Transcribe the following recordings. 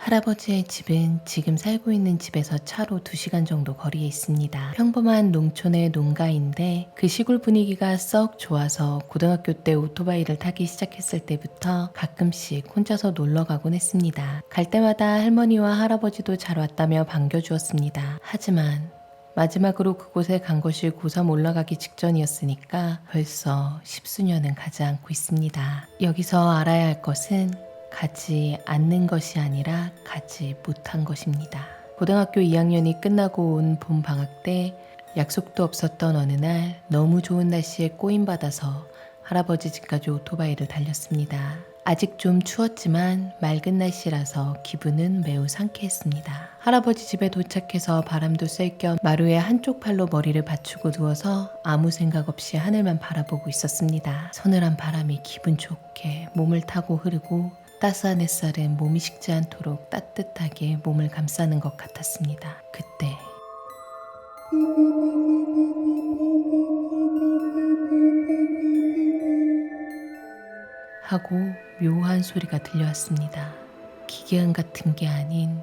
할아버지의 집은 지금 살고 있는 집에서 차로 2시간 정도 거리에 있습니다. 평범한 농촌의 농가인데 그 시골 분위기가 썩 좋아서 고등학교 때 오토바이를 타기 시작했을 때부터 가끔씩 혼자서 놀러 가곤 했습니다. 갈 때마다 할머니와 할아버지도 잘 왔다며 반겨주었습니다. 하지만 마지막으로 그곳에 간 것이 고3 올라가기 직전이었으니까 벌써 10수년은 가지 않고 있습니다. 여기서 알아야 할 것은 가지 않는 것이 아니라 가지 못한 것입니다. 고등학교 2학년이 끝나고 온 봄 방학 때 약속도 없었던 어느 날 너무 좋은 날씨에 꼬임받아서 할아버지 집까지 오토바이를 달렸습니다. 아직 좀 추웠지만 맑은 날씨라서 기분은 매우 상쾌했습니다. 할아버지 집에 도착해서 바람도 쐴 겸 마루에 한쪽 팔로 머리를 받치고 누워서 아무 생각 없이 하늘만 바라보고 있었습니다. 서늘한 바람이 기분 좋게 몸을 타고 흐르고 따스한 햇살은 몸이 식지 않도록 따뜻하게 몸을 감싸는 것 같았습니다. 그때 하고 묘한 소리가 들려왔습니다. 기계음 같은 게 아닌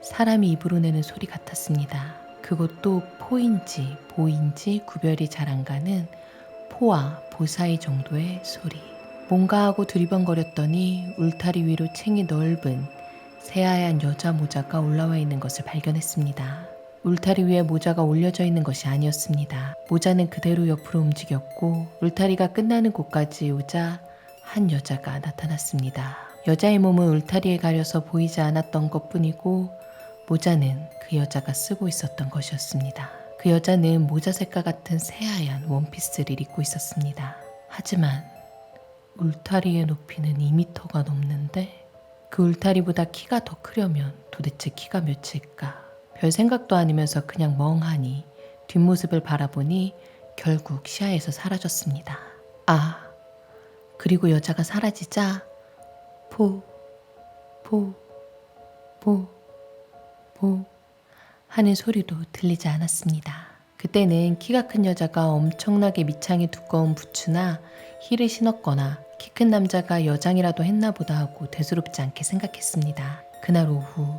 사람이 입으로 내는 소리 같았습니다. 그것도 포인지 보인지 구별이 잘 안 가는 포와 보 사이 정도의 소리. 뭔가 하고 두리번거렸더니 울타리 위로 챙이 넓은 새하얀 여자 모자가 올라와 있는 것을 발견했습니다. 울타리 위에 모자가 올려져 있는 것이 아니었습니다. 모자는 그대로 옆으로 움직였고 울타리가 끝나는 곳까지 오자 한 여자가 나타났습니다. 여자의 몸은 울타리에 가려서 보이지 않았던 것뿐이고 모자는 그 여자가 쓰고 있었던 것이었습니다. 그 여자는 모자 색과 같은 새하얀 원피스를 입고 있었습니다. 하지만 울타리의 높이는 2m가 넘는데 그 울타리보다 키가 더 크려면 도대체 키가 몇일까? 별 생각도 아니면서 그냥 멍하니 뒷모습을 바라보니 결국 시야에서 사라졌습니다. 그리고 여자가 사라지자 포 하는 소리도 들리지 않았습니다. 그때는 키가 큰 여자가 엄청나게 밑창이 두꺼운 부츠나 힐을 신었거나 키 큰 남자가 여장이라도 했나 보다 하고 대수롭지 않게 생각했습니다. 그날 오후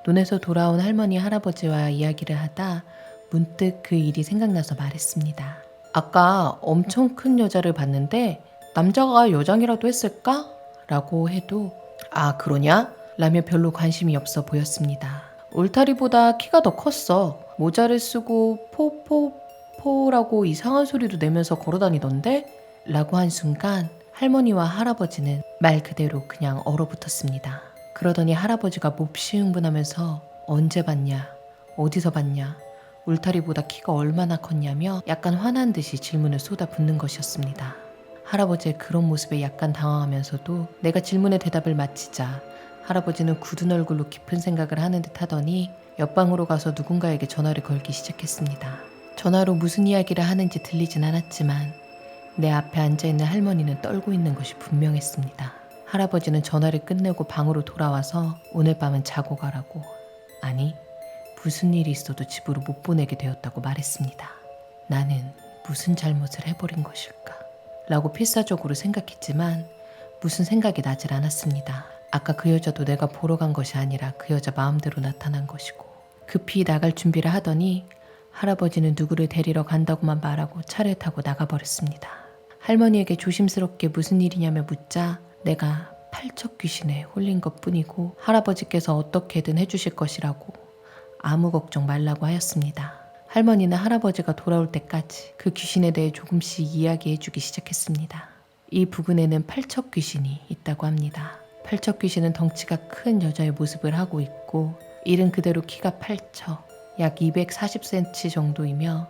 논에서 돌아온 할머니 할아버지와 이야기를 하다 문득 그 일이 생각나서 말했습니다. 아까 엄청 큰 여자를 봤는데 남자가 여장이라도 했을까? 라고 해도 그러냐? 라며 별로 관심이 없어 보였습니다. 울타리보다 키가 더 컸어. 모자를 쓰고 포라고 이상한 소리도 내면서 걸어다니던데? 라고 한 순간 할머니와 할아버지는 말 그대로 그냥 얼어붙었습니다. 그러더니 할아버지가 몹시 흥분하면서 언제 봤냐? 어디서 봤냐? 울타리보다 키가 얼마나 컸냐며 약간 화난 듯이 질문을 쏟아붓는 것이었습니다. 할아버지의 그런 모습에 약간 당황하면서도 내가 질문에 대답을 마치자 할아버지는 굳은 얼굴로 깊은 생각을 하는 듯 하더니 옆방으로 가서 누군가에게 전화를 걸기 시작했습니다. 전화로 무슨 이야기를 하는지 들리진 않았지만 내 앞에 앉아있는 할머니는 떨고 있는 것이 분명했습니다. 할아버지는 전화를 끝내고 방으로 돌아와서 오늘 밤은 자고 가라고, 아니 무슨 일이 있어도 집으로 못 보내게 되었다고 말했습니다. 나는 무슨 잘못을 해버린 것일까? 라고 필사적으로 생각했지만 무슨 생각이 나질 않았습니다. 아까 그 여자도 내가 보러 간 것이 아니라 그 여자 마음대로 나타난 것이고 급히 나갈 준비를 하더니 할아버지는 누구를 데리러 간다고만 말하고 차를 타고 나가버렸습니다. 할머니에게 조심스럽게 무슨 일이냐며 묻자 내가 팔척 귀신에 홀린 것뿐이고 할아버지께서 어떻게든 해주실 것이라고 아무 걱정 말라고 하였습니다. 할머니는 할아버지가 돌아올 때까지 그 귀신에 대해 조금씩 이야기해주기 시작했습니다. 이 부근에는 팔척 귀신이 있다고 합니다. 팔척 귀신은 덩치가 큰 여자의 모습을 하고 있고 이른 그대로 키가 8척, 약 240cm 정도이며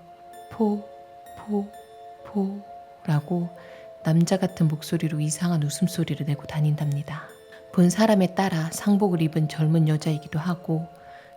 라고 남자 같은 목소리로 이상한 웃음소리를 내고 다닌답니다. 본 사람에 따라 상복을 입은 젊은 여자이기도 하고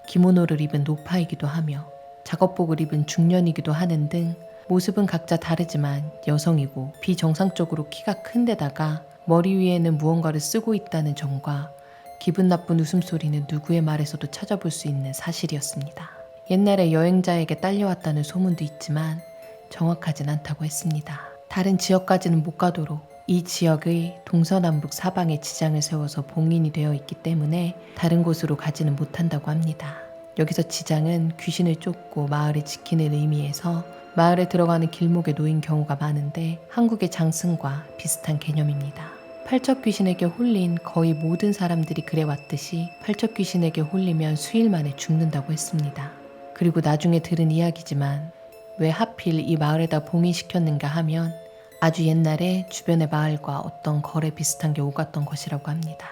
기모노를 입은 노파이기도 하며 작업복을 입은 중년이기도 하는 등 모습은 각자 다르지만 여성이고 비정상적으로 키가 큰 데다가 머리 위에는 무언가를 쓰고 있다는 점과 기분 나쁜 웃음소리는 누구의 말에서도 찾아볼 수 있는 사실이었습니다. 옛날에 여행자에게 딸려왔다는 소문도 있지만 정확하진 않다고 했습니다. 다른 지역까지는 못 가도록 이 지역의 동서남북 사방에 지장을 세워서 봉인이 되어 있기 때문에 다른 곳으로 가지는 못한다고 합니다. 여기서 지장은 귀신을 쫓고 마을을 지키는 의미에서 마을에 들어가는 길목에 놓인 경우가 많은데 한국의 장승과 비슷한 개념입니다. 팔척 귀신에게 홀린 거의 모든 사람들이 그래왔듯이 팔척 귀신에게 홀리면 수일 만에 죽는다고 했습니다. 그리고 나중에 들은 이야기지만 왜 하필 이 마을에다 봉인시켰는가 하면 아주 옛날에 주변의 마을과 어떤 거래 비슷한 게 오갔던 것이라고 합니다.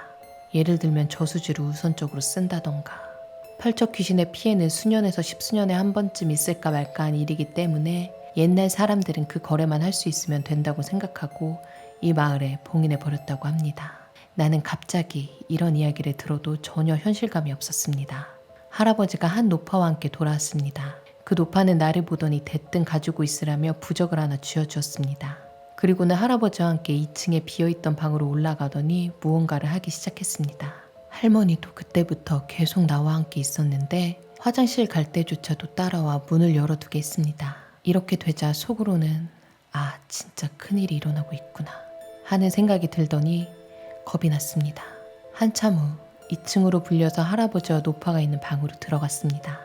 예를 들면 저수지를 우선적으로 쓴다던가. 팔척 귀신의 피해는 수년에서 십수년에 한 번쯤 있을까 말까한 일이기 때문에 옛날 사람들은 그 거래만 할 수 있으면 된다고 생각하고 이 마을에 봉인해 버렸다고 합니다. 나는 갑자기 이런 이야기를 들어도 전혀 현실감이 없었습니다. 할아버지가 한 노파와 함께 돌아왔습니다. 그 노파는 나를 보더니 대뜸 가지고 있으라며 부적을 하나 쥐어주었습니다. 그리고는 할아버지와 함께 2층에 비어있던 방으로 올라가더니 무언가를 하기 시작했습니다. 할머니도 그때부터 계속 나와 함께 있었는데 화장실 갈 때조차도 따라와 문을 열어두게 했습니다. 이렇게 되자 속으로는 진짜 큰일이 일어나고 있구나 하는 생각이 들더니 겁이 났습니다. 한참 후 2층으로 불려서 할아버지와 노파가 있는 방으로 들어갔습니다.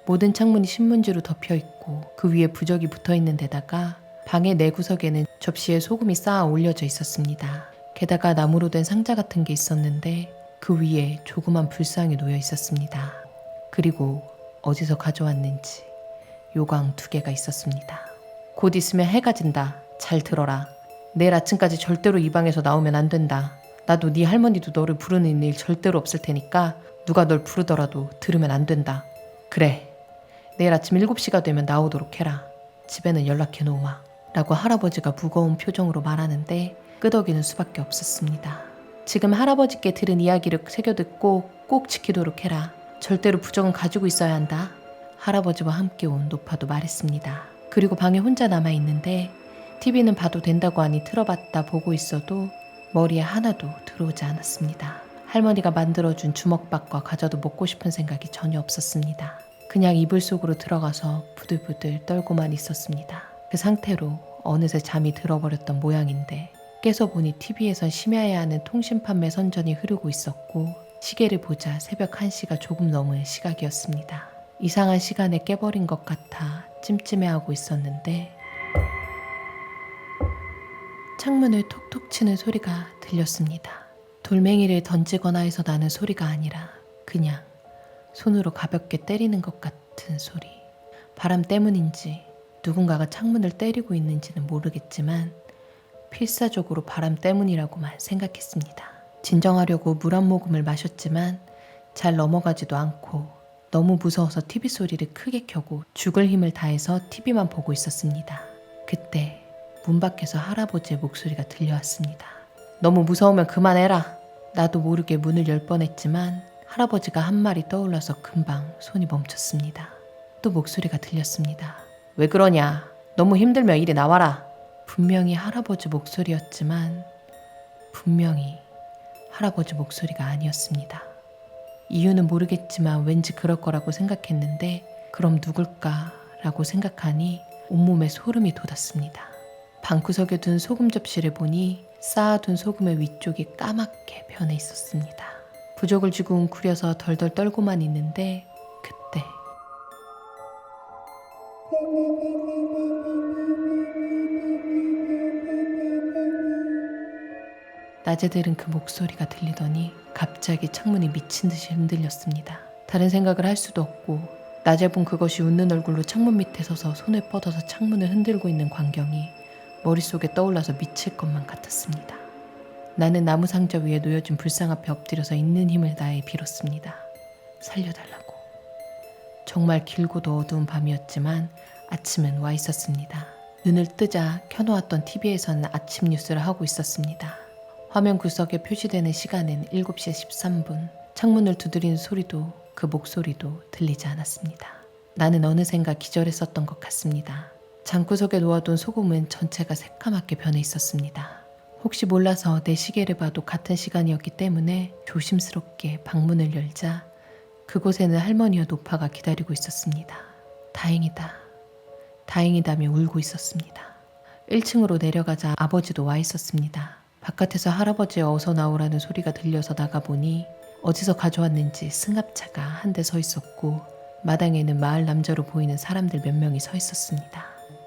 모든 창문이 신문지로 덮여있고 그 위에 부적이 붙어있는 데다가 방의 내구석에는 접시에 소금이 쌓아 올려져 있었습니다. 게다가 나무로 된 상자 같은 게 있었는데 그 위에 조그만 불상이 놓여 있었습니다. 그리고 어디서 가져왔는지 요강 2개가 있었습니다. 곧 있으면 해가 진다. 잘 들어라. 내일 아침까지 절대로 이 방에서 나오면 안 된다. 나도 네 할머니도 너를 부르는 일 절대로 없을 테니까 누가 널 부르더라도 들으면 안 된다. 그래. 내일 아침 7시가 되면 나오도록 해라. 집에는 연락해 놓으마. 라고 할아버지가 무거운 표정으로 말하는데 끄덕이는 수밖에 없었습니다. 지금 할아버지께 들은 이야기를 새겨듣고 꼭 지키도록 해라. 절대로 부적은 가지고 있어야 한다. 할아버지와 함께 온 노파도 말했습니다. 그리고 방에 혼자 남아있는데 TV는 봐도 된다고 하니 틀어봤다 보고 있어도 머리에 하나도 들어오지 않았습니다. 할머니가 만들어준 주먹밥과 과자도 먹고 싶은 생각이 전혀 없었습니다. 그냥 이불 속으로 들어가서 부들부들 떨고만 있었습니다. 그 상태로 어느새 잠이 들어버렸던 모양인데 깨서 보니 TV에선 심야해야 하는 통신 판매 선전이 흐르고 있었고 시계를 보자 새벽 1시가 조금 넘은 시각이었습니다. 이상한 시간에 깨버린 것 같아 찜찜해하고 있었는데 창문을 톡톡 치는 소리가 들렸습니다. 돌멩이를 던지거나 해서 나는 소리가 아니라 그냥 손으로 가볍게 때리는 것 같은 소리. 바람 때문인지 누군가가 창문을 때리고 있는지는 모르겠지만 필사적으로 바람 때문이라고만 생각했습니다. 진정하려고 물 한 모금을 마셨지만 잘 넘어가지도 않고 너무 무서워서 TV 소리를 크게 켜고 죽을 힘을 다해서 TV만 보고 있었습니다. 그때 문 밖에서 할아버지의 목소리가 들려왔습니다. 너무 무서우면 그만해라. 나도 모르게 문을 열 뻔했지만 할아버지가 한 말이 떠올라서 금방 손이 멈췄습니다. 또 목소리가 들렸습니다. 왜 그러냐? 너무 힘들면 이리 나와라. 분명히 할아버지 목소리였지만 분명히 할아버지 목소리가 아니었습니다. 이유는 모르겠지만 왠지 그럴 거라고 생각했는데 그럼 누굴까라고 생각하니 온몸에 소름이 돋았습니다. 방구석에 둔 소금 접시를 보니 쌓아둔 소금의 위쪽이 까맣게 변해 있었습니다. 부적을 쥐고 웅크려서 덜덜 떨고만 있는데 그때 낮에 들은 그 목소리가 들리더니 갑자기 창문이 미친 듯이 흔들렸습니다. 다른 생각을 할 수도 없고 낮에 본 그것이 웃는 얼굴로 창문 밑에 서서 손을 뻗어서 창문을 흔들고 있는 광경이 머릿속에 떠올라서 미칠 것만 같았습니다. 나는 나무 상자 위에 놓여진 불상 앞에 엎드려서 있는 힘을 다해 빌었습니다. 살려달라고. 정말 길고도 어두운 밤이었지만 아침은 와 있었습니다. 눈을 뜨자 켜놓았던 TV에서는 아침 뉴스를 하고 있었습니다. 화면 구석에 표시되는 시간은 7시 13분. 창문을 두드리는 소리도 그 목소리도 들리지 않았습니다. 나는 어느샌가 기절했었던 것 같습니다. 장구석에 놓아둔 소금은 전체가 새까맣게 변해 있었습니다. 혹시 몰라서 내 시계를 봐도 같은 시간이었기 때문에 조심스럽게 방문을 열자 그곳에는 할머니와 노파가 기다리고 있었습니다. 다행이다. 다행이다며 울고 있었습니다. 1층으로 내려가자 아버지도 와 있었습니다. 바깥에서 할아버지의 어서 나오라는 소리가 들려서 나가보니 어디서 가져왔는지 승합차가 한 대 서 있었고 마당에는 마을 남자로 보이는 사람들 몇 명이 서 있었습니다.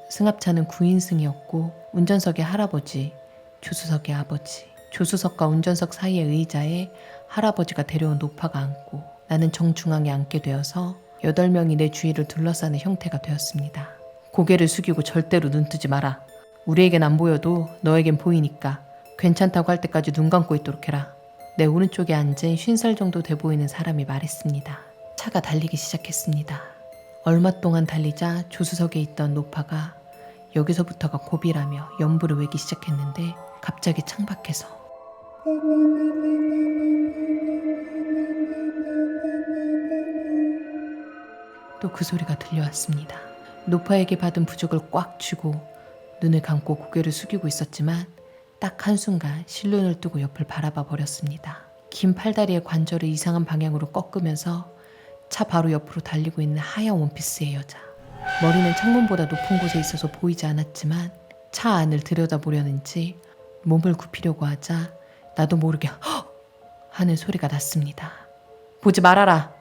승합차는 9인승이었고 운전석에 할아버지, 조수석에 아버지, 조수석과 운전석 사이의 의자에 할아버지가 데려온 노파가 앉고 나는 정중앙에 앉게 되어서 8명이 내 주위를 둘러싸는 형태가 되었습니다. 고개를 숙이고 절대로 눈 뜨지 마라. 우리에겐 안 보여도 너에겐 보이니까 괜찮다고 할 때까지 눈 감고 있도록 해라. 내 오른쪽에 앉은 50살 정도 돼 보이는 사람이 말했습니다. 차가 달리기 시작했습니다. 얼마 동안 달리자 조수석에 있던 노파가 여기서부터가 고비라며 연부를 외기 시작했는데 갑자기 창밖에서 또 그 소리가 들려왔습니다. 노파에게 받은 부적을 꽉 쥐고 눈을 감고 고개를 숙이고 있었지만 딱 한순간 실눈을 뜨고 옆을 바라봐 버렸습니다. 긴 팔다리의 관절을 이상한 방향으로 꺾으면서 차 바로 옆으로 달리고 있는 하얀 원피스의 여자. 머리는 창문보다 높은 곳에 있어서 보이지 않았지만 차 안을 들여다보려는지 몸을 굽히려고 하자 나도 모르게 헉! 하는 소리가 났습니다. 보지 말아라.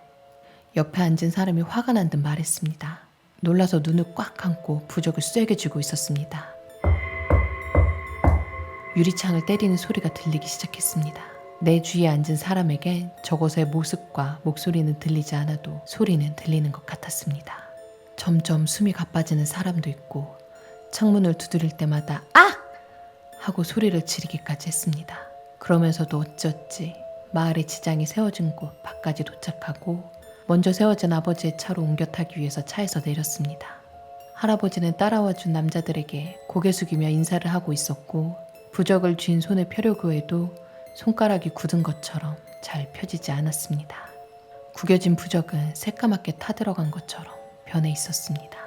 옆에 앉은 사람이 화가 난 듯 말했습니다. 놀라서 눈을 꽉 감고 부적을 쐐게 쥐고 있었습니다. 유리창을 때리는 소리가 들리기 시작했습니다. 내 주위에 앉은 사람에겐 저것의 모습과 목소리는 들리지 않아도 소리는 들리는 것 같았습니다. 점점 숨이 가빠지는 사람도 있고 창문을 두드릴 때마다 아! 하고 소리를 지르기까지 했습니다. 그러면서도 어찌어찌 마을의 지장이 세워진 곳 밖까지 도착하고 먼저 세워진 아버지의 차로 옮겨 타기 위해서 차에서 내렸습니다. 할아버지는 따라와준 남자들에게 고개 숙이며 인사를 하고 있었고 부적을 쥔 손을 펴려고 해도 손가락이 굳은 것처럼 잘 펴지지 않았습니다. 구겨진 부적은 새까맣게 타들어간 것처럼 변해 있었습니다.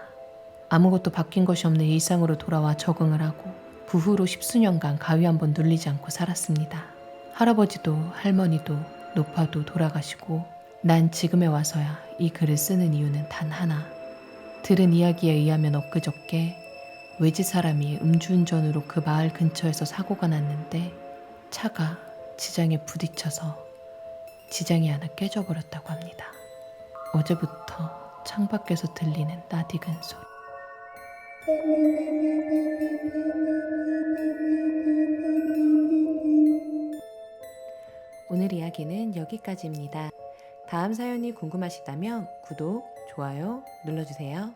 아무것도 바뀐 것이 없는 일상으로 돌아와 적응을 하고 그 후로 10수년간 가위 한 번 눌리지 않고 살았습니다. 할아버지도 할머니도 노파도 돌아가시고 난 지금에 와서야 이 글을 쓰는 이유는 단 하나. 들은 이야기에 의하면 엊그저께 외지 사람이 음주운전으로 그 마을 근처에서 사고가 났는데 차가 지장에 부딪혀서 지장이 하나 깨져버렸다고 합니다. 어제부터 창밖에서 들리는 낯익은 소리. 오늘 이야기는 여기까지입니다. 다음 사연이 궁금하시다면 구독, 좋아요 눌러주세요.